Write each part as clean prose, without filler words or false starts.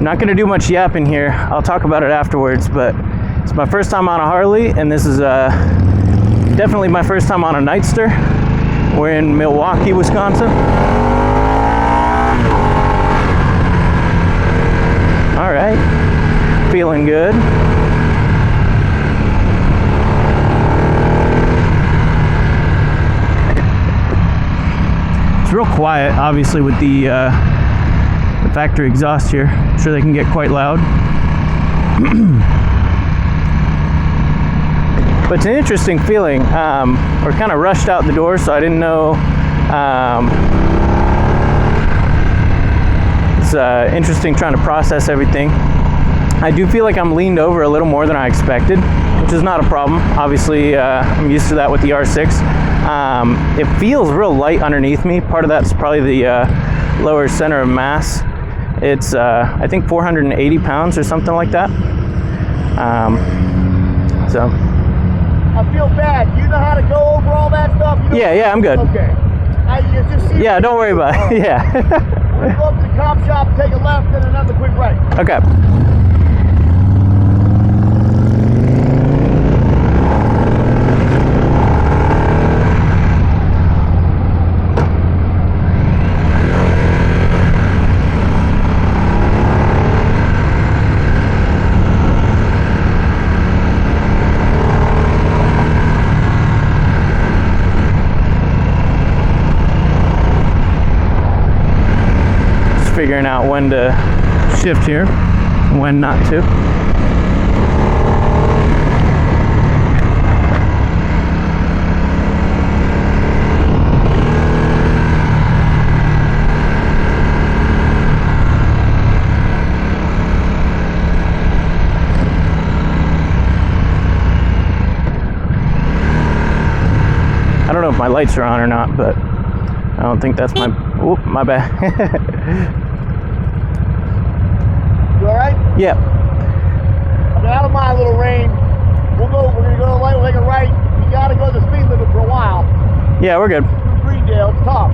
not going to do much yapping here. I'll talk about it afterwards, but it's my first time on a Harley, and this is definitely my first time on a Nightster. We're in Milwaukee, Wisconsin. All right, feeling good. It's real quiet, obviously, with the factory exhaust here. I'm sure they can get quite loud. But it's an interesting feeling. We're kind of rushed out the door, so I didn't know. It's interesting trying to process everything. I do feel like I'm leaned over a little more than I expected, which is not a problem. Obviously, I'm used to that with the R6. It feels real light underneath me. Part of that's probably the lower center of mass. It's, I think, 480 pounds or something like that. So. I feel bad. You know how to go over all that stuff? Yeah, I'm good. Okay. Yeah, don't worry about it. Yeah. We're going to go up to the cop shop, take a left, then another quick right. Okay. Figuring out when to shift here, when not to. I don't know if my lights are on or not, but I don't think that's my. Oh, my bad. You all right? Yeah. I'm out of my little range. We're gonna go to the light, we'll take a right. You gotta go the speed limit for a while. Yeah, we're good. Greendale, it's tough.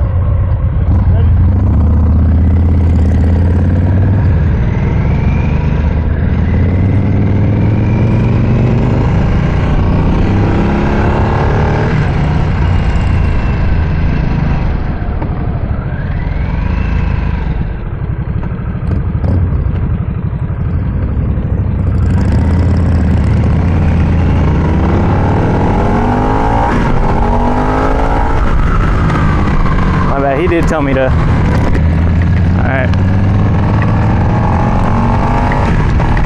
He did tell me to. Alright.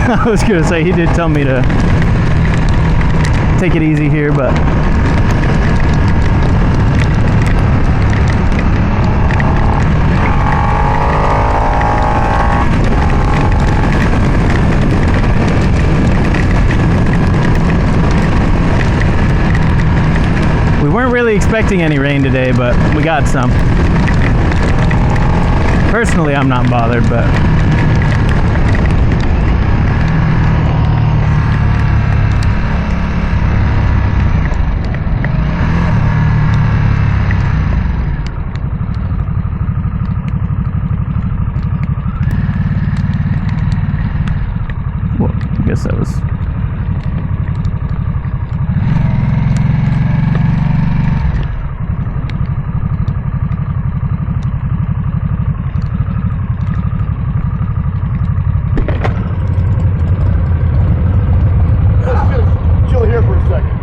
I was gonna say he did tell me to take it easy here, but we weren't really expecting any rain today, but we got some. Personally, I'm not bothered, but well, I guess that was.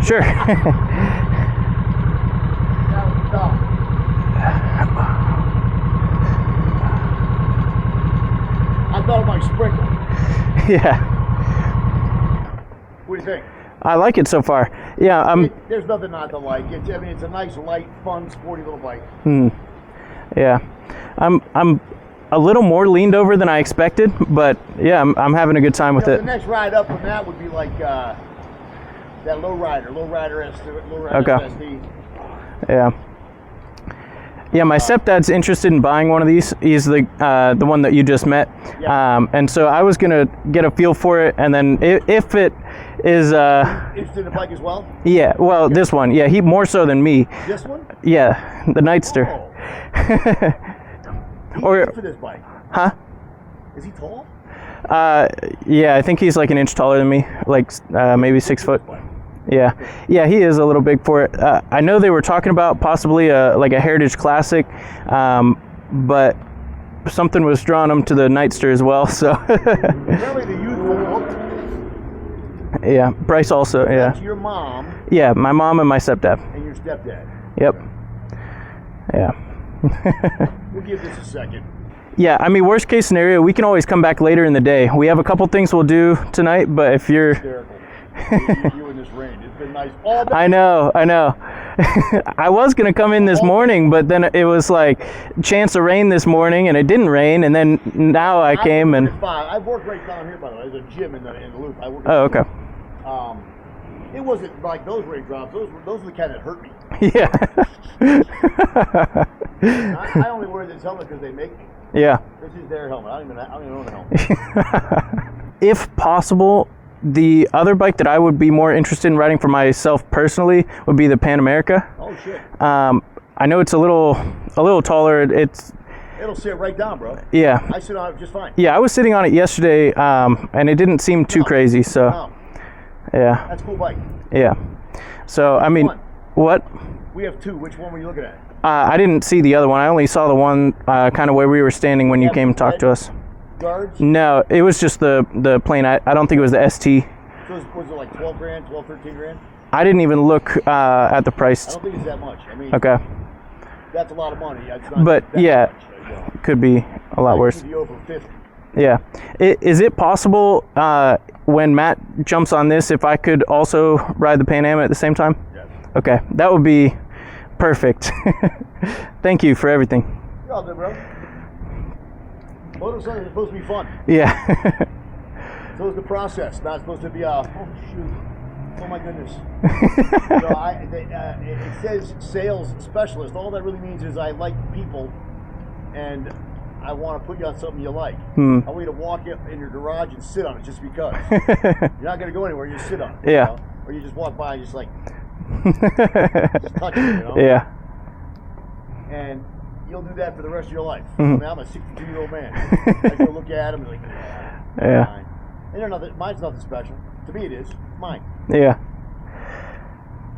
Sure. I thought it might sprinkle. Yeah. What do you think? I like it so far. Yeah, there's nothing not to like. It's a nice, light, fun, sporty little bike. Yeah. I'm a little more leaned over than I expected, but yeah, I'm having a good time with it. The next ride up from that would be like that lowrider okay. SD. Yeah. Yeah, my stepdad's interested in buying one of these. He's the one that you just met. Yeah. And so I was gonna get a feel for it, and then if it is interested in the bike as well. Yeah, well, okay. This one, yeah, he more so than me. This one? Yeah, the Nightster. Oh. Or for this bike. Huh? Is he tall? Yeah, I think he's like an inch taller than me, like maybe 6 foot. Yeah, he is a little big for it. I know they were talking about possibly like a Heritage Classic, but something was drawing him to the Nightster as well. So Really, the youthful look. yeah, Bryce also. Yeah. That's your mom. Yeah, my mom and my stepdad. And your stepdad. Yep. Yeah. We'll give this a second. Yeah, I mean, worst case scenario, we can always come back later in the day. We have a couple things we'll do tonight, but if you're... Hysterical. you in this rain. It's been nice all day. I know. I was going to come in this morning, but then it was like chance of rain this morning, and it didn't rain, and then now I came and... I work right down here, by the way. There's a gym in the loop. I work Oh, okay. It wasn't like those raindrops. Those were the kind that hurt me. Yeah. I only wear this helmet because they make me. Yeah. This is their helmet. I don't even own the helmet. If possible, the other bike that I would be more interested in riding for myself personally would be the Pan America. Oh shit. I know it's a little taller. It'll sit right down, bro. Yeah. I sit on it just fine. Yeah, I was sitting on it yesterday, and it didn't seem too crazy. So. No. Yeah. That's a cool bike. Yeah. So I mean, what? We have two. Which one were you looking at? I didn't see the other one. I only saw the one kind of where we were standing when you came and talked to us. Guards? No, it was just the plain. I don't think it was the ST. So was it like 12 grand, 12, 13 grand? I didn't even look at the price. I don't think it's that much. I mean, Okay. That's a lot of money. It's not But that yeah, much, could be a lot worse. Be over 50. Yeah. Is it possible when Matt jumps on this, if I could also ride the Pan Am at the same time? Yes. Okay, that would be perfect. Thank you for everything. You're all good, bro. Motorcycles are supposed to be fun. Yeah. So is the process. Not supposed to be oh shoot. Oh my goodness. It says sales specialist. All that really means is I like people and I want to put you on something you like. I want you to walk in your garage and sit on it just because. You're not going to go anywhere. You sit on it. Yeah. You know? Or you just walk by and just like just touch it, you know? Yeah. And you'll do that for the rest of your life. I mean, I'm a 62-year-old man. I go look at them and like, Yeah. Mine. And mine's nothing special. To me, it is. Mine. Yeah.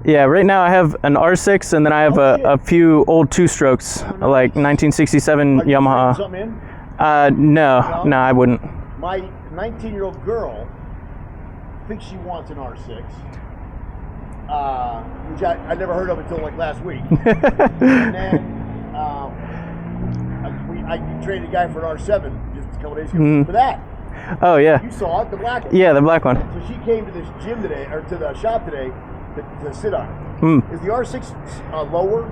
Yeah, right now I have an R6 and then I have a few old two-strokes, like 1967 Are you Yamaha. something in? No, I wouldn't. My 19-year-old girl thinks she wants an R6, which I never heard of until like last week. And then I traded a guy for an R7 just a couple days ago for that. Oh yeah. You saw it, the black one. Yeah, the black one. So she came to this gym today, or to the shop today, to sit on it. Is the R6 lower?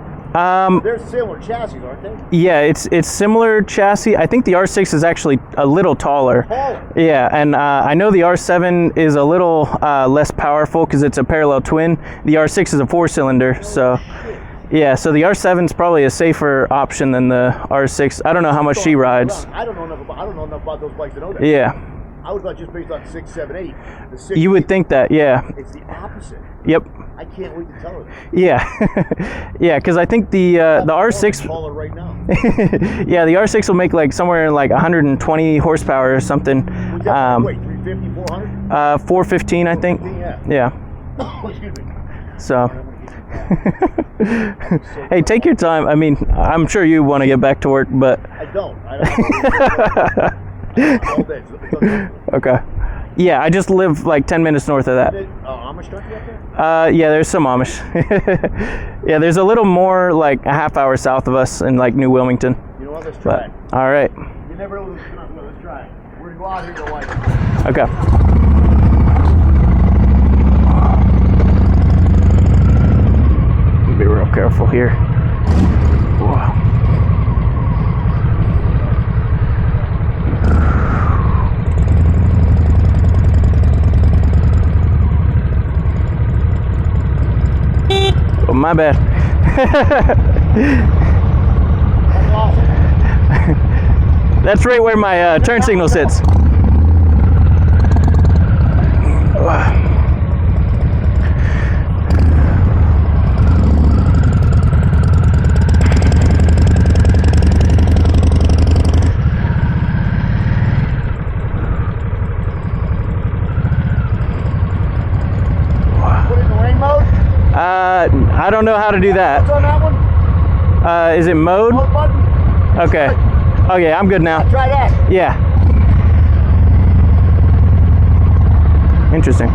They're similar chassis, aren't they? Yeah, it's similar chassis. I think the R6 is actually a little taller. Taller. Yeah, and I know the R7 is a little less powerful because it's a parallel twin. The R6 is a 4-cylinder, so yeah. So the R7 is probably a safer option than the R6. I don't know how much she rides. I don't know enough about those bikes to know that. Yeah. I was just based on 6, 7, 8. The 6, You would think that, yeah. It's the opposite. Yep. I can't wait to tell her that. Yeah. Yeah, because I think the R6. Call her right now. Yeah, the R6 will make like somewhere in like 120 horsepower or something. Wait, 350, 400? 415, I think. 415, Yeah. Excuse me. So. Hey, take your time. I mean, I'm sure you want to get back to work, but. I don't. All day. Okay. Yeah, I just live like 10 minutes north of that. Amish country up there? Yeah, there's some Amish. Yeah, there's a little more like a half hour south of us in like New Wilmington. You know what? Let's try it. All right. You never know what's going to Let's try it. We're going to go out here to like. Okay. Be real careful here. Whoa. Oh, my bad. That's awesome. That's right where my turn signal sits. I don't know how to do that. What's on that one? Is it mode? Mode button? Okay. Okay, I'm good now. Try that. Yeah. Interesting.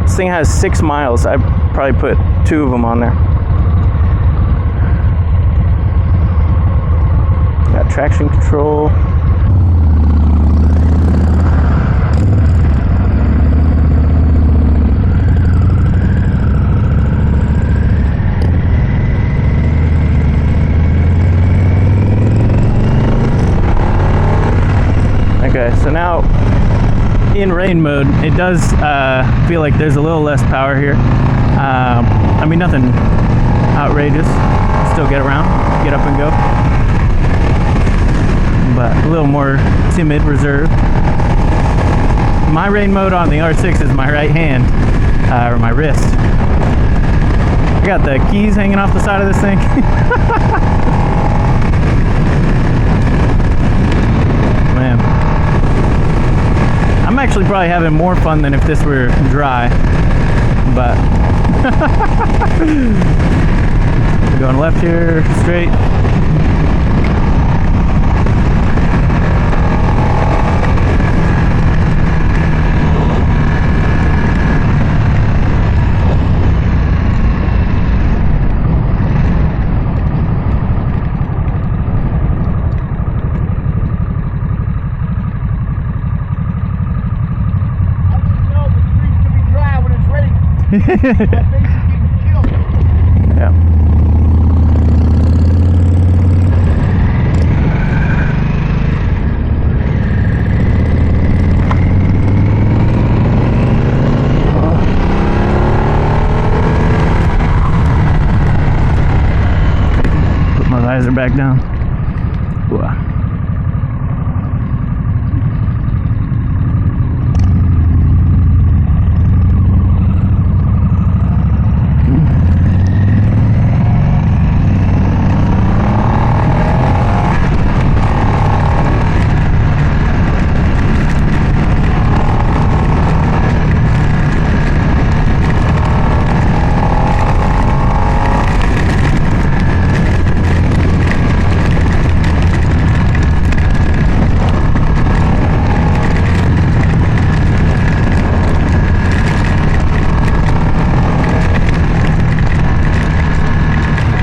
This thing has 6 miles. I probably put 2 of them on there. Got traction control. Okay, so now in rain mode, it does feel like there's a little less power here. I mean, nothing outrageous. Still get around, get up and go. But a little more timid, reserved. My rain mode on the R6 is my right hand, or my wrist. I got the keys hanging off the side of this thing. Man. I'm actually probably having more fun than if this were dry, but going left here, straight. Yeah. Put my visor back down. Whoa.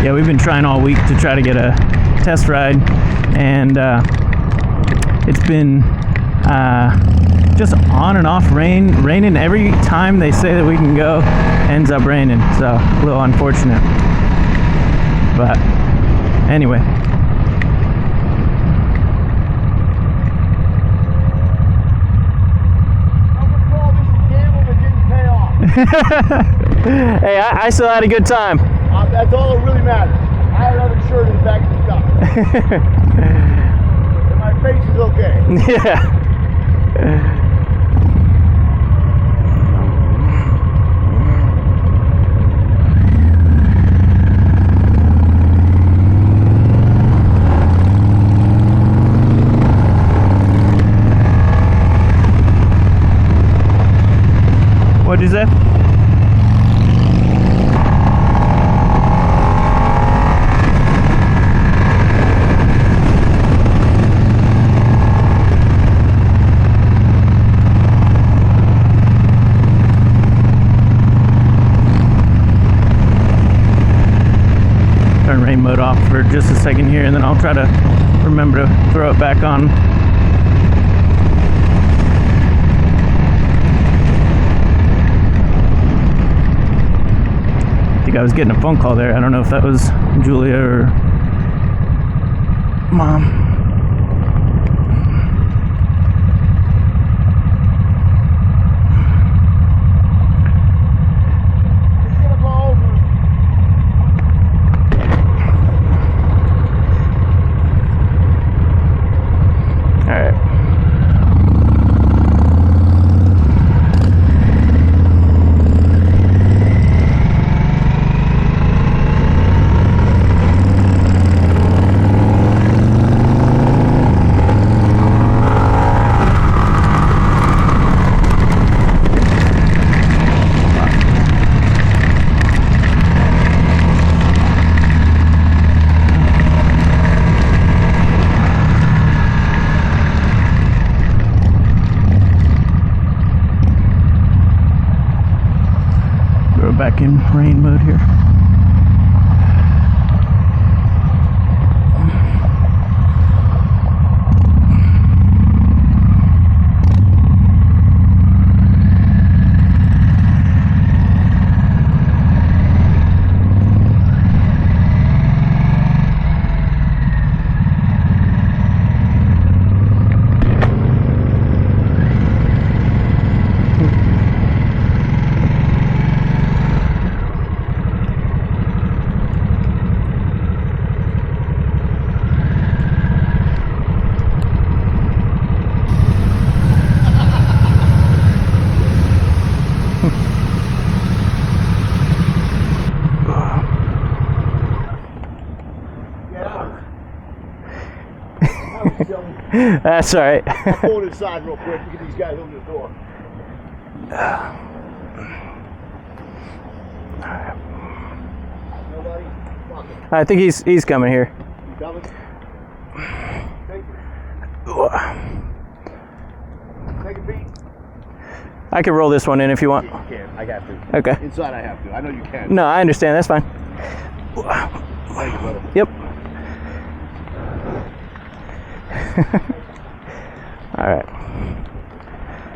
Yeah, we've been trying all week to try to get a test ride, and it's been just on and off raining every time they say that we can go, ends up raining, so a little unfortunate. But anyway. Hey, I still had a good time. That's all that really matters. I had another shirt in the back of the truck. And my face is okay. Yeah. What'd you say? Turn rain mode off for just a second here, and then I'll try to remember to throw it back on. I think I was getting a phone call there. I don't know if that was Julia or Mom. back in rain mode here. That's all right. I'll pull it inside real quick. Look at these guys open the door. Nobody? Fuck it. I think he's coming here. You coming? Take it, Pete. I can roll this one in if you want. You can. I have to. Okay. Inside I have to. I know you can. No, I understand. That's fine. Thank you, brother. Yep. All right.